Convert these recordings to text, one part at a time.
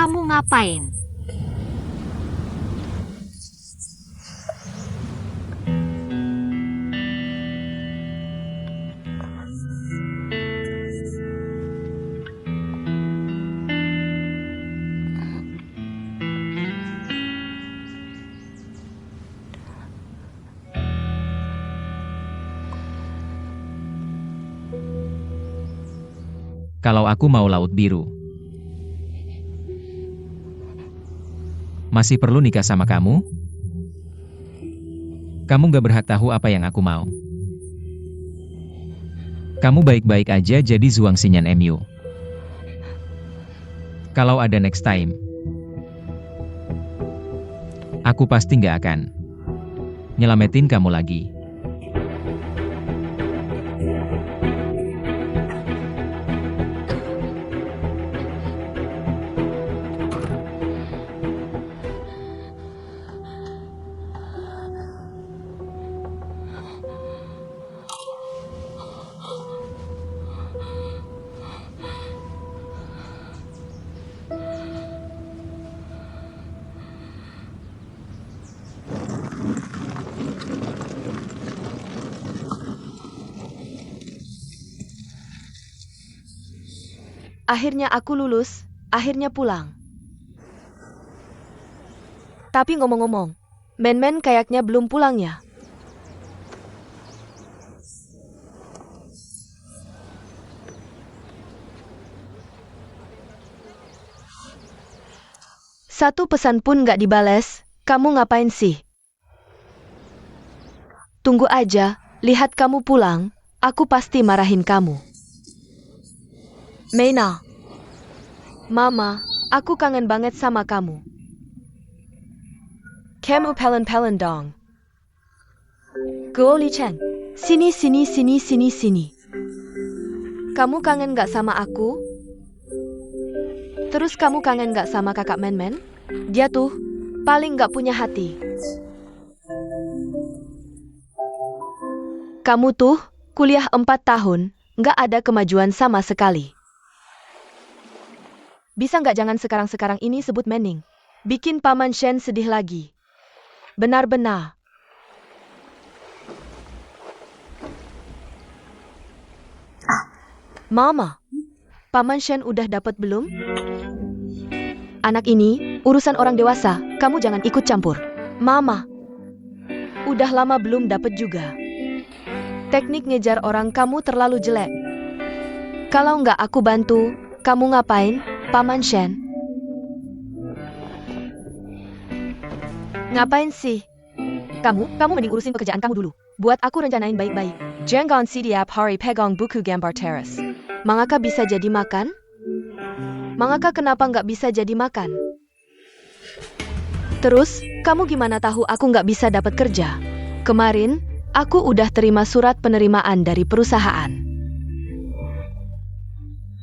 Kamu ngapain? Kalau aku mau laut biru, masih perlu nikah sama kamu? Kamu gak berhak tahu apa yang aku mau. Kamu baik-baik aja jadi Zuang Xinyan MU. Kalau ada next time, aku pasti gak akan nyelamatin kamu lagi. Akhirnya aku lulus, akhirnya pulang. Tapi ngomong-ngomong, Men-Men kayaknya belum pulang ya. Satu pesan pun gak dibales, kamu ngapain sih? Tunggu aja, lihat kamu pulang, aku pasti marahin kamu. Meina. Mama, aku kangen banget sama kamu. Kamu pelen-pelen dong. Guo Li Chen, sini. Kamu kangen gak sama aku? Terus kamu kangen gak sama kakak Men-Men? Dia tuh, paling gak punya hati. Kamu tuh, kuliah 4 tahun, gak ada kemajuan sama sekali. Bisa nggak jangan sekarang-sekarang ini sebut Menning? Bikin Paman Shen sedih lagi. Benar-benar. Mama, Paman Shen udah dapat belum? Anak ini, urusan orang dewasa, kamu jangan ikut campur. Mama, udah lama belum dapat juga. Teknik ngejar orang kamu terlalu jelek. Kalau nggak aku bantu, kamu ngapain? Paman Shen. Ngapain sih? Kamu mending urusin pekerjaan kamu dulu. Buat aku rencanain baik-baik. Jangan sidiap hari pegang buku gambar teras. Mangaka bisa jadi makan? Mangaka kenapa nggak bisa jadi makan? Terus, kamu gimana tahu aku nggak bisa dapat kerja? Kemarin, aku udah terima surat penerimaan dari perusahaan.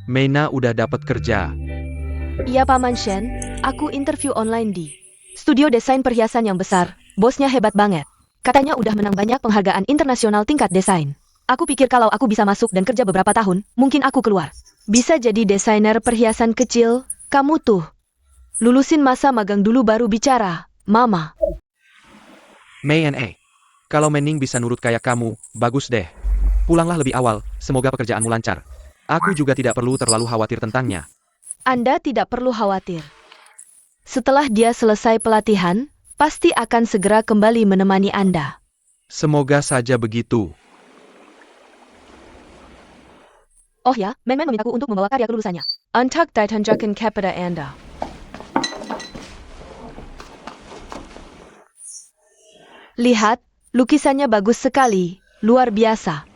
Meina udah dapat kerja. Iya Paman Shen, aku interview online di studio desain perhiasan yang besar. Bosnya hebat banget. Katanya udah menang banyak penghargaan internasional tingkat desain. Aku pikir kalau aku bisa masuk dan kerja beberapa tahun, mungkin aku keluar. Bisa jadi desainer perhiasan kecil, kamu tuh. Lulusin masa magang dulu baru bicara, Mama. Mei Na. Kalau Menning bisa nurut kayak kamu, bagus deh. Pulanglah lebih awal, semoga pekerjaanmu lancar. Aku juga tidak perlu terlalu khawatir tentangnya. Anda tidak perlu khawatir. Setelah dia selesai pelatihan, pasti akan segera kembali menemani Anda. Semoga saja begitu. Oh ya, Men-Men memintaku untuk membawa karya kelulusannya. Untuk ditunjukkan kepada Anda. Lihat, lukisannya bagus sekali, luar biasa.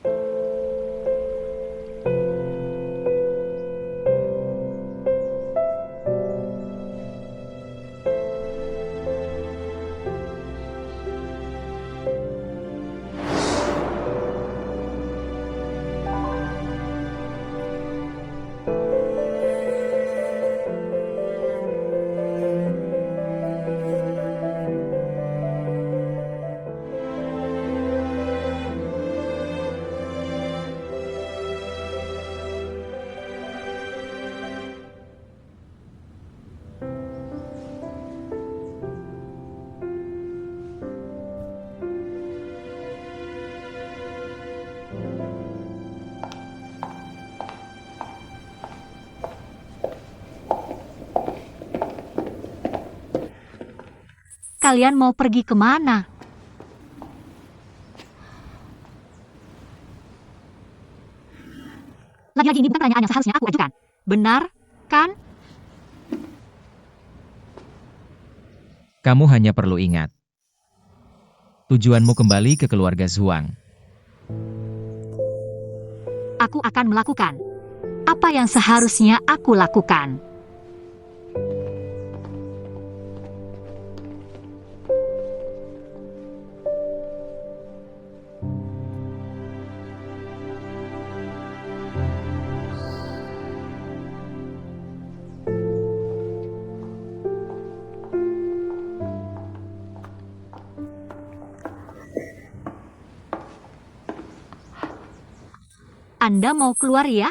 kalian mau pergi kemana? Lagi-lagi ini bukan pertanyaan yang seharusnya aku ajukan. Benar, kan? Kamu hanya perlu ingat. Tujuanmu kembali ke keluarga Zhuang. Aku akan melakukan apa yang seharusnya aku lakukan. Anda mau keluar ya?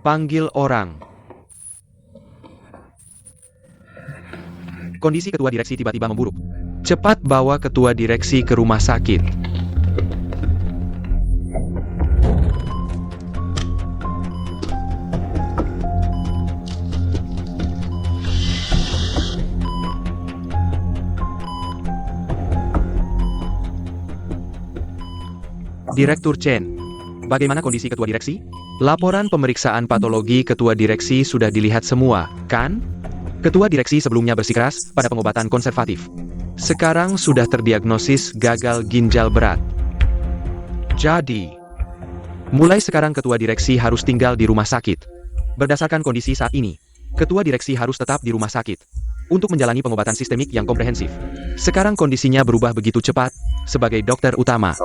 Panggil orang. Kondisi ketua direksi tiba-tiba memburuk. Cepat bawa ketua direksi ke rumah sakit. Direktur Chen, bagaimana kondisi ketua direksi? Laporan pemeriksaan patologi ketua direksi sudah dilihat semua, kan? Ketua direksi sebelumnya bersikeras pada pengobatan konservatif. Sekarang sudah terdiagnosis gagal ginjal berat. Jadi, mulai sekarang ketua direksi harus tinggal di rumah sakit. Berdasarkan kondisi saat ini, ketua direksi harus tetap di rumah sakit untuk menjalani pengobatan sistemik yang komprehensif. Sekarang kondisinya berubah begitu cepat. Sebagai dokter utama,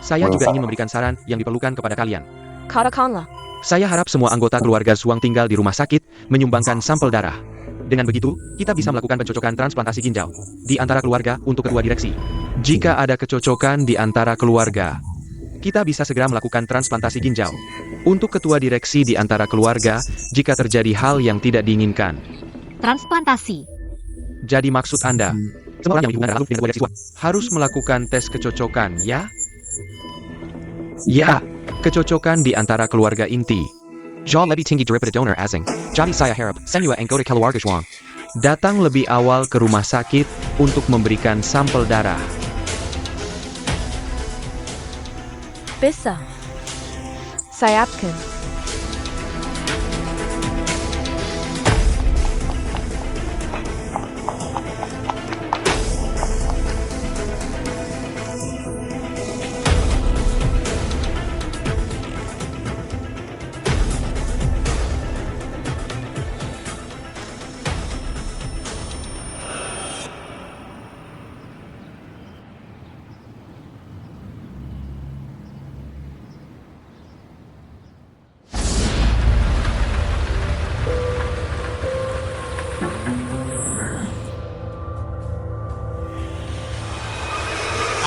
saya juga ingin memberikan saran yang diperlukan kepada kalian. Katakanlah. Saya harap semua anggota keluarga Zhuang tinggal di rumah sakit, menyumbangkan sampel darah. Dengan begitu, kita bisa melakukan pencocokan transplantasi ginjal di antara keluarga untuk ketua direksi. Jika ada kecocokan di antara keluarga, kita bisa segera melakukan transplantasi ginjal untuk ketua direksi di antara keluarga jika terjadi hal yang tidak diinginkan. Transplantasi. Jadi maksud Anda, semua orang yang berhubungan darah lalu dengan ketua direksi Zhuang harus melakukan tes kecocokan, ya? Ya, kecocokan di antara keluarga inti. Jauh lebih tinggi daripada donor asing. Jadi saya harap semua anggota keluarga Zhuang datang lebih awal ke rumah sakit untuk memberikan sampel darah. Bisa. Saya yakin.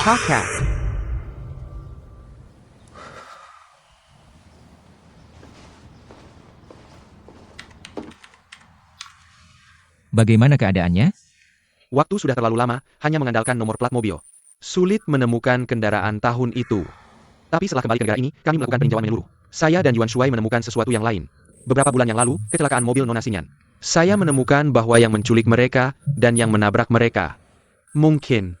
Kakak. Bagaimana keadaannya? Waktu sudah terlalu lama, hanya mengandalkan nomor plat mobil. Sulit menemukan kendaraan tahun itu. Tapi setelah kembali ke negara ini, kami melakukan peninjauan menyeluruh. Saya dan Yuan Shuai menemukan sesuatu yang lain. Beberapa bulan yang lalu, kecelakaan mobil Nona Xinyan. Saya menemukan bahwa yang menculik mereka dan yang menabrak mereka mungkin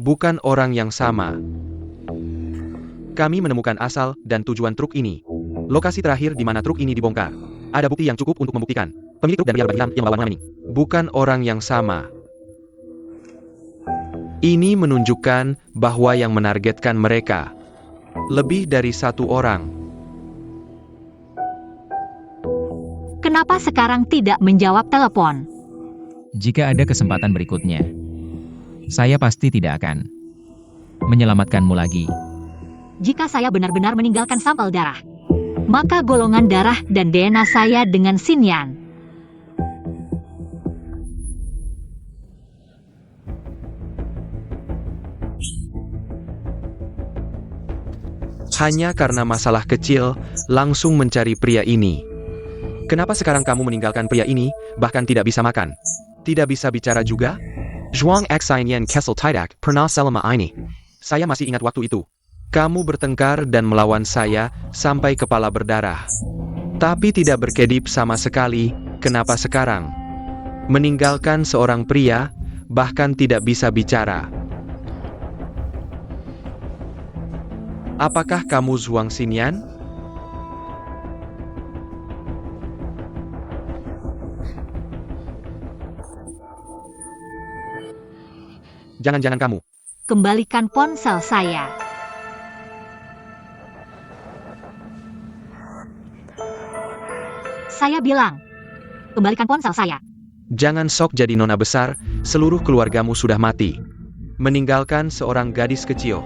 bukan orang yang sama. Kami menemukan asal dan tujuan truk ini. Lokasi terakhir di mana truk ini dibongkar. Ada bukti yang cukup untuk membuktikan pemilik truk dan pria berhitam yang melawan Nona. Bukan orang yang sama. Ini menunjukkan bahwa yang menargetkan mereka lebih dari satu orang. Kenapa sekarang tidak menjawab telepon? Jika ada kesempatan berikutnya, saya pasti tidak akan menyelamatkanmu lagi. Jika saya benar-benar meninggalkan sampel darah, maka golongan darah dan DNA saya dengan Xinyan. Hanya karena masalah kecil, langsung mencari pria ini. Kenapa sekarang kamu meninggalkan pria ini, bahkan tidak bisa makan? Tidak bisa bicara juga? Zhuang Xinyan Kessel tidak pernah selama ini. Saya masih ingat waktu itu. Kamu bertengkar dan melawan saya sampai kepala berdarah. Tapi tidak berkedip sama sekali, kenapa sekarang? Meninggalkan seorang pria, bahkan tidak bisa bicara. Apakah kamu Zhuang Xinyan? Jangan-jangan kamu. Kembalikan ponsel saya. Saya bilang, kembalikan ponsel saya. Jangan sok jadi nona besar, seluruh keluargamu sudah mati. Meninggalkan seorang gadis kecil.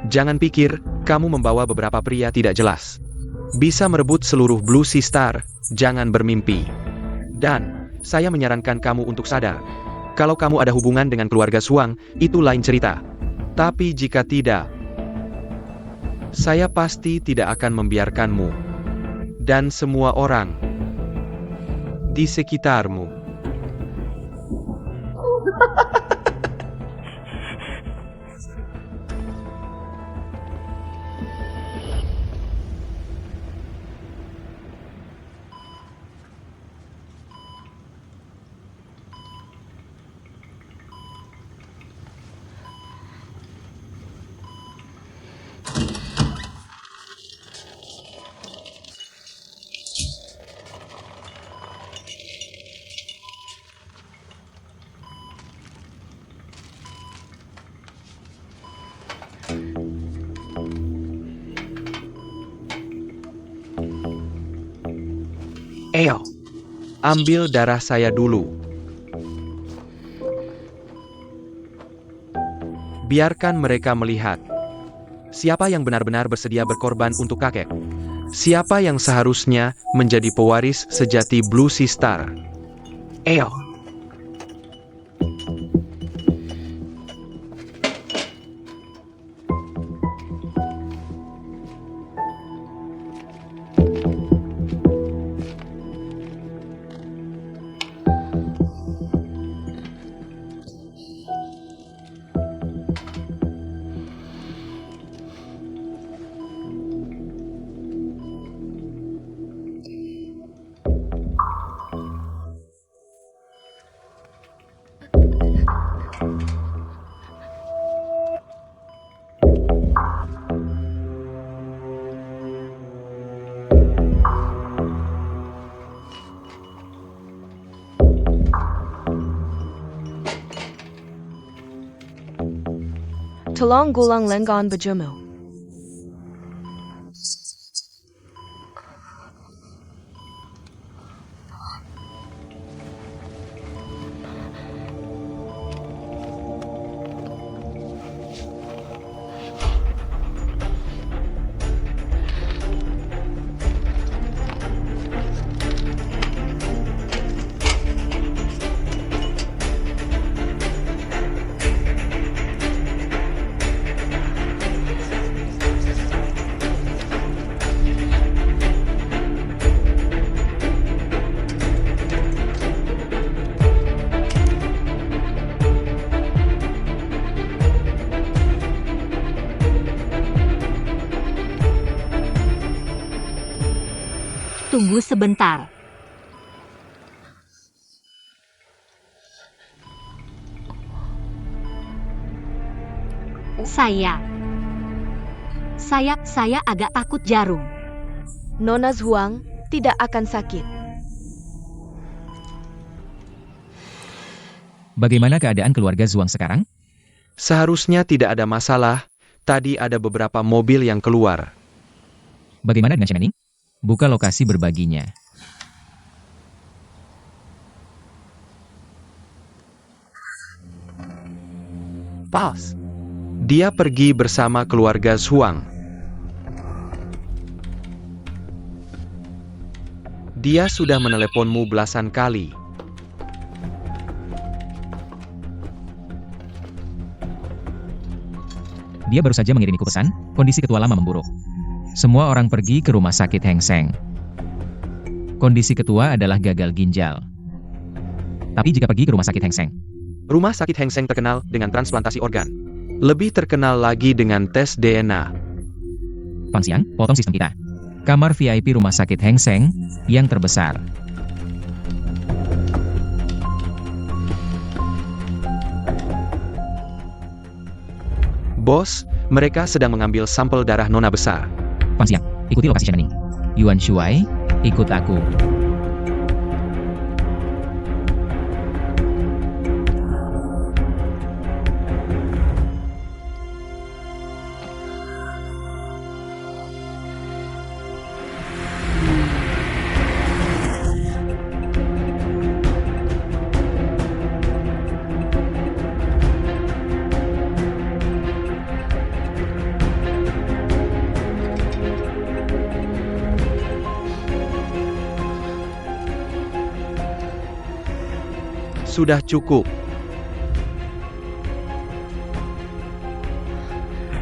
Jangan pikir, kamu membawa beberapa pria tidak jelas. Bisa merebut seluruh Blue Sea Star, jangan bermimpi. Dan, saya menyarankan kamu untuk sadar. Kalau kamu ada hubungan dengan keluarga Zhuang, itu lain cerita. Tapi jika tidak, saya pasti tidak akan membiarkanmu. Dan semua orang di sekitarmu. Ayo, ambil darah saya dulu. Biarkan mereka melihat. Siapa yang benar-benar bersedia berkorban untuk kakek? Siapa yang seharusnya menjadi pewaris sejati Blue Sea Star? Ayo. Tolong gulang lenggan bajumu. Tunggu sebentar. Saya agak takut jarum. Nona Zhuang tidak akan sakit. Bagaimana keadaan keluarga Zhuang sekarang? Seharusnya tidak ada masalah. Tadi ada beberapa mobil yang keluar. Bagaimana dengan Shen Manning? Buka lokasi berbaginya. Pas. Dia pergi bersama keluarga Zhuang. Dia sudah meneleponmu belasan kali. Dia baru saja mengirimiku pesan, kondisi ketua lama memburuk. Semua orang pergi ke rumah sakit Heng Seng. Kondisi ketua adalah gagal ginjal. Tapi jika pergi ke rumah sakit Heng Seng, Rumah sakit Heng Seng terkenal dengan transplantasi organ. Lebih terkenal lagi dengan tes DNA. Fang Xiang, potong sistem kita. Kamar VIP Rumah Sakit Heng Seng yang terbesar. Bos, mereka sedang mengambil sampel darah Nona besar. Fang Xiang, ikuti lokasi Shanning. Yuan Shuai, ikut aku. Sudah cukup.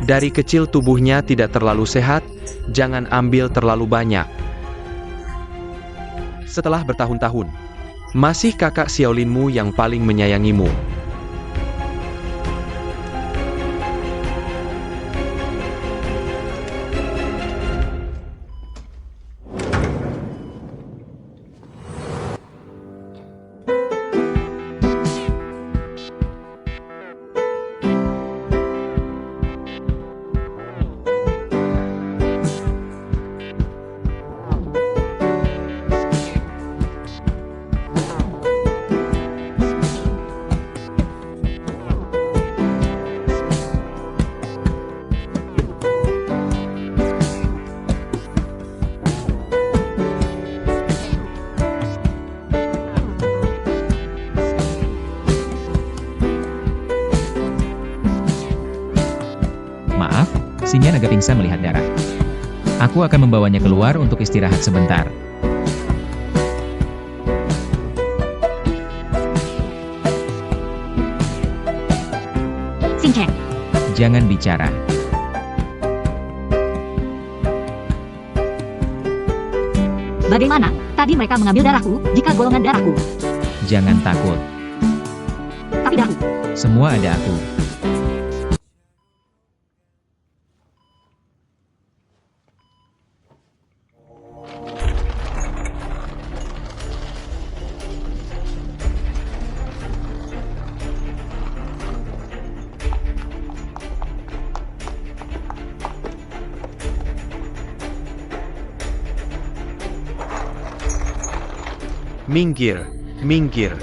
Dari kecil tubuhnya tidak terlalu sehat, jangan ambil terlalu banyak. Setelah bertahun-tahun, masih kakak Xiaolinmu yang paling menyayangimu. Maaf, Xinyan agak pingsan melihat darah. Aku akan membawanya keluar untuk istirahat sebentar. Xing Chen, Jangan bicara. bagaimana? Tadi mereka mengambil darahku, jika golongan darahku. Jangan takut. Tapi dahu, Semua ada aku. Minggir, minggir.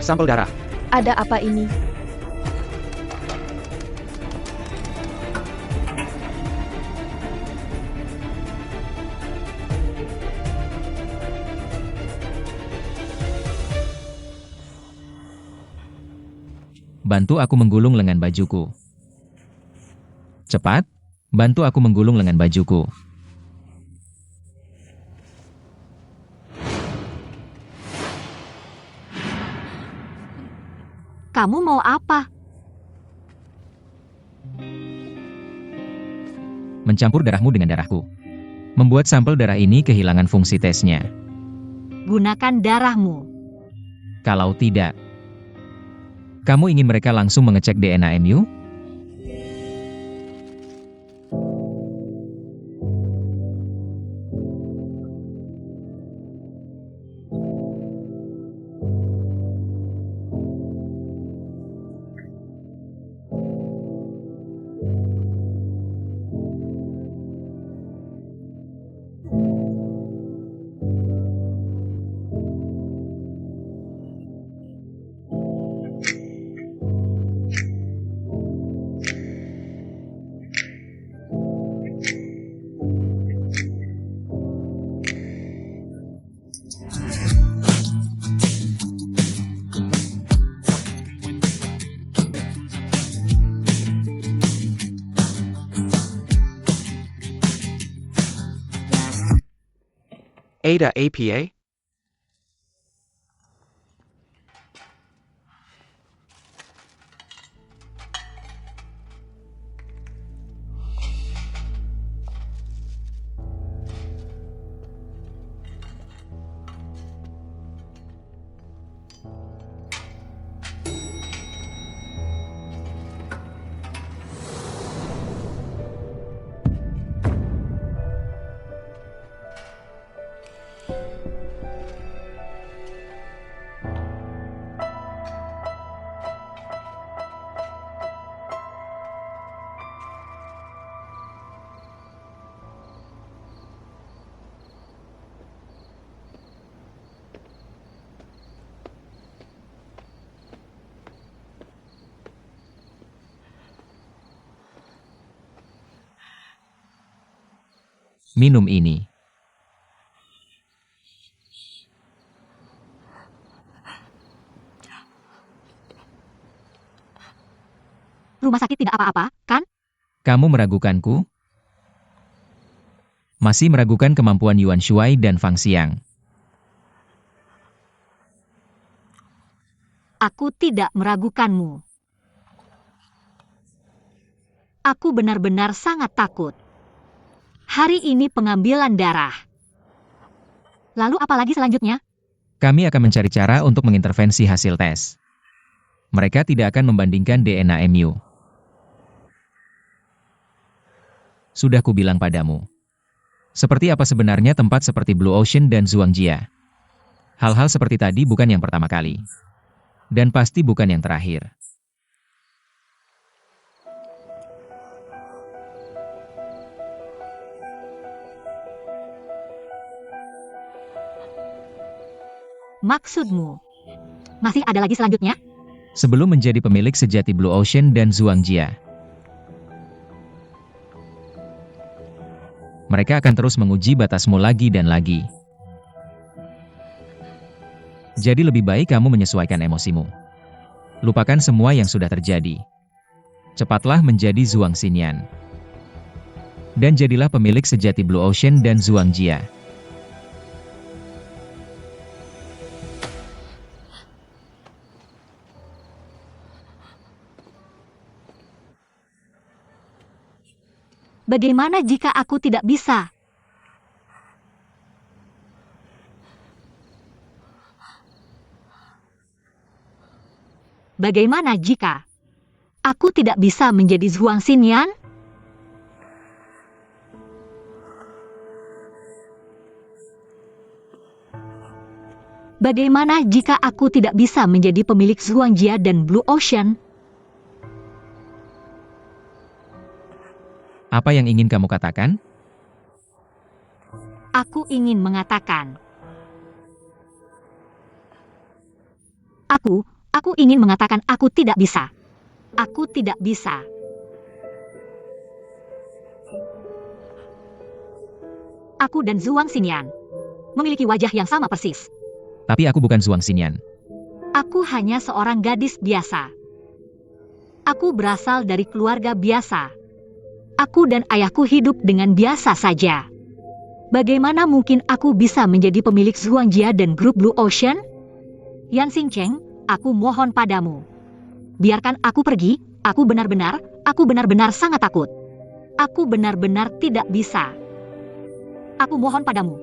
Sampel darah. Ada apa ini? Bantu aku menggulung lengan bajuku. Cepat, bantu aku menggulung lengan bajuku. kamu mau apa? Mencampur darahmu dengan darahku. Membuat sampel darah ini kehilangan fungsi tesnya. Gunakan darahmu. Kalau tidak, kamu ingin mereka langsung mengecek DNA MU? Ada APA? Minum ini. Rumah sakit tidak apa-apa, kan? Kamu meragukanku? Masih meragukan kemampuan Yuan Shuai dan Fang Xiang. Aku tidak meragukanmu. Aku benar-benar sangat takut. Hari ini pengambilan darah. Lalu apa lagi selanjutnya? Kami akan mencari cara untuk mengintervensi hasil tes. Mereka tidak akan membandingkan DNA MU. Sudah kubilang padamu. Seperti apa sebenarnya tempat seperti Blue Ocean dan Zhuangjia? Hal-hal seperti tadi bukan yang pertama kali. Dan pasti bukan yang terakhir. Maksudmu? Masih ada lagi selanjutnya? Sebelum menjadi pemilik sejati Blue Ocean dan Zhuangjia. Mereka akan terus menguji batasmu lagi dan lagi. Jadi lebih baik kamu menyesuaikan emosimu. Lupakan semua yang sudah terjadi. Cepatlah menjadi Zhuang Xinyan. Dan jadilah pemilik sejati Blue Ocean dan Zhuangjia. Bagaimana jika aku tidak bisa? Bagaimana jika aku tidak bisa menjadi Zhuang Xinyan? Bagaimana jika aku tidak bisa menjadi pemilik Zhuangjia dan Blue Ocean? Apa yang ingin kamu katakan? Aku ingin mengatakan. Aku ingin mengatakan aku tidak bisa. Aku tidak bisa. Aku dan Zhuang Xinyan memiliki wajah yang sama persis. Tapi aku bukan Zhuang Xinyan. Aku hanya seorang gadis biasa. Aku berasal dari keluarga biasa. Aku dan ayahku hidup dengan biasa saja. Bagaimana mungkin aku bisa menjadi pemilik Zhuangjia dan grup Blue Ocean? Yan Xingcheng, aku mohon padamu. Biarkan aku pergi, aku benar-benar sangat takut. Aku benar-benar tidak bisa. Aku mohon padamu.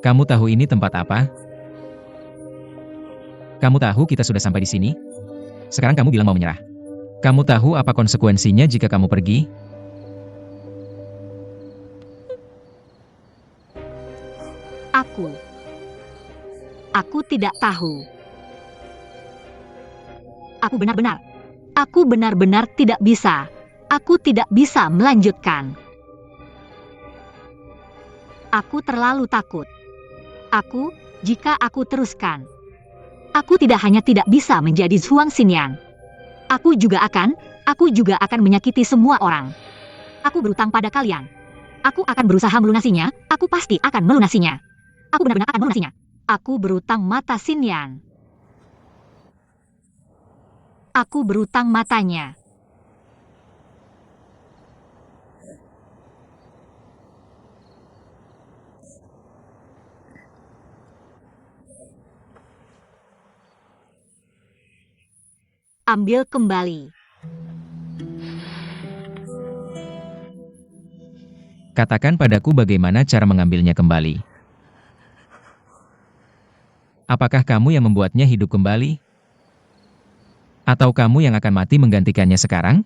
Kamu tahu ini tempat apa? Kamu tahu kita sudah sampai di sini? Sekarang kamu bilang mau menyerah. Kamu tahu apa konsekuensinya jika kamu pergi? Aku tidak tahu. Aku benar-benar tidak bisa. Aku tidak bisa melanjutkan. Aku terlalu takut. Jika aku teruskan, aku tidak hanya tidak bisa menjadi Zhuang Xinyan. Aku juga akan menyakiti semua orang. Aku berutang pada kalian. Aku akan berusaha melunasinya, aku pasti akan melunasinya. Aku benar-benar akan melunasinya. Aku berutang mata Xinyan. Aku berutang matanya. Ambil kembali. Katakan padaku bagaimana cara mengambilnya kembali. Apakah kamu yang membuatnya hidup kembali? Atau kamu yang akan mati menggantikannya sekarang?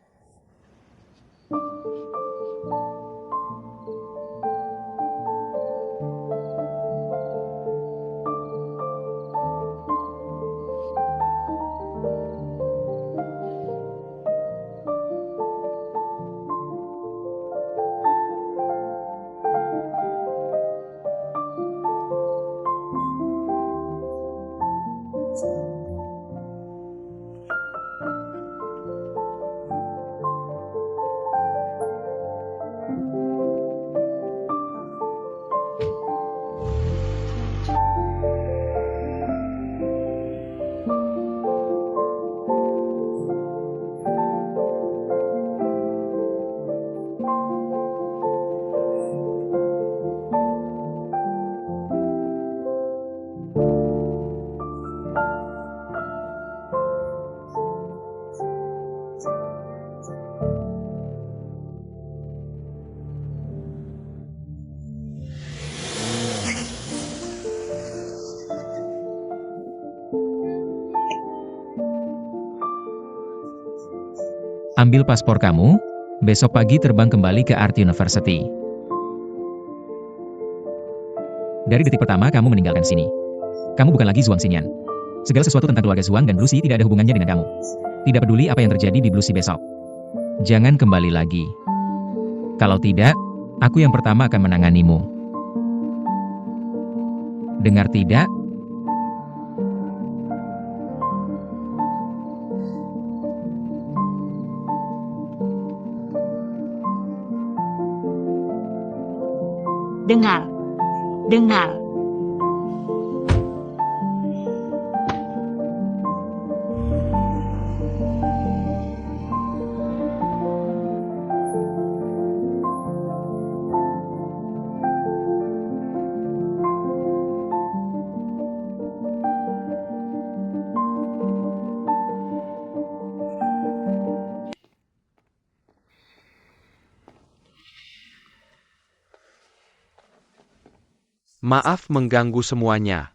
Ambil paspor kamu, besok pagi terbang kembali ke Art University. Dari detik pertama kamu meninggalkan sini. Kamu bukan lagi Zhuang Xinyan. Segala sesuatu tentang keluarga Zhuang dan Blue Sea tidak ada hubungannya dengan kamu. Tidak peduli apa yang terjadi di Blue Sea besok. Jangan kembali lagi. Kalau tidak, aku yang pertama akan menanganimu. Dengar tidak? Dengar. Dengar. Maaf mengganggu semuanya.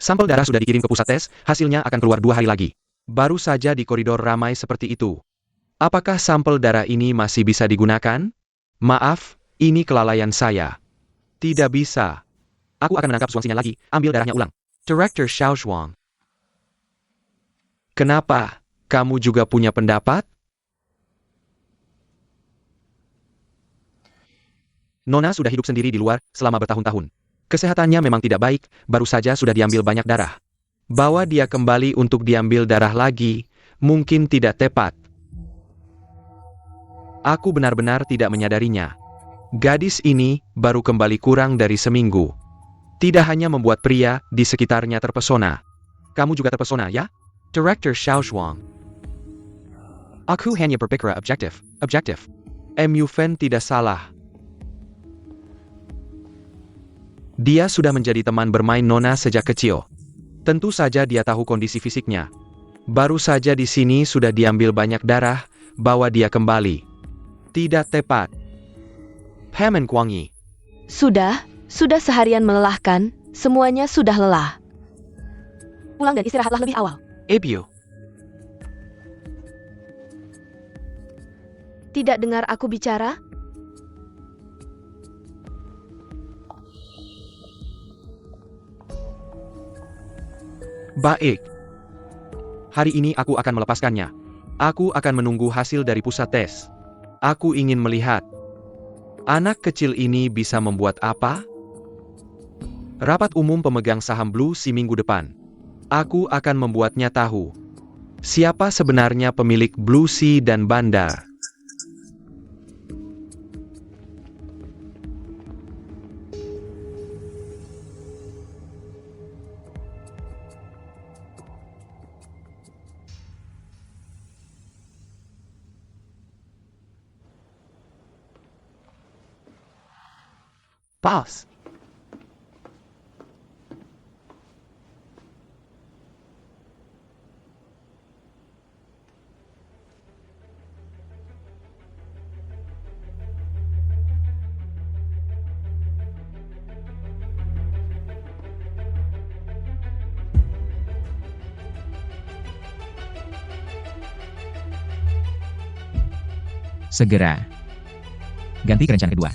Sampel darah sudah dikirim ke pusat tes, hasilnya akan keluar 2 hari lagi. Baru saja di koridor ramai seperti itu. Apakah sampel darah ini masih bisa digunakan? Maaf, ini kelalaian saya. Tidak bisa. Aku akan menangkap Zhuang Xinyan lagi, ambil darahnya ulang. Director Xiao Zhuang. Kenapa? Kamu juga punya pendapat? Nona sudah hidup sendiri di luar selama bertahun-tahun. Kesehatannya memang tidak baik, baru saja sudah diambil banyak darah. Bawa dia kembali untuk diambil darah lagi, mungkin tidak tepat. Aku benar-benar tidak menyadarinya. Gadis ini baru kembali kurang dari seminggu. Tidak hanya membuat pria di sekitarnya terpesona. Kamu juga terpesona, ya? Director Xiao Zhuang. Aku hanya berpikir objektif. Mu Fen tidak salah. Dia sudah menjadi teman bermain Nona sejak kecil. Tentu saja dia tahu kondisi fisiknya. Baru saja di sini sudah diambil banyak darah, bawa dia kembali. Tidak tepat. Paman Guangyi. Sudah seharian melelahkan, semuanya sudah lelah. Pulang dan istirahatlah lebih awal. Ebio. Tidak dengar aku bicara? Baik. Hari ini aku akan melepaskannya. Aku akan menunggu hasil dari pusat tes. Aku ingin melihat. Anak kecil ini bisa membuat apa? Rapat umum pemegang saham Blue Sea minggu depan. Aku akan membuatnya tahu. Siapa sebenarnya pemilik Blue Sea dan bandar? Boss. Segera. Ganti ke rencana kedua.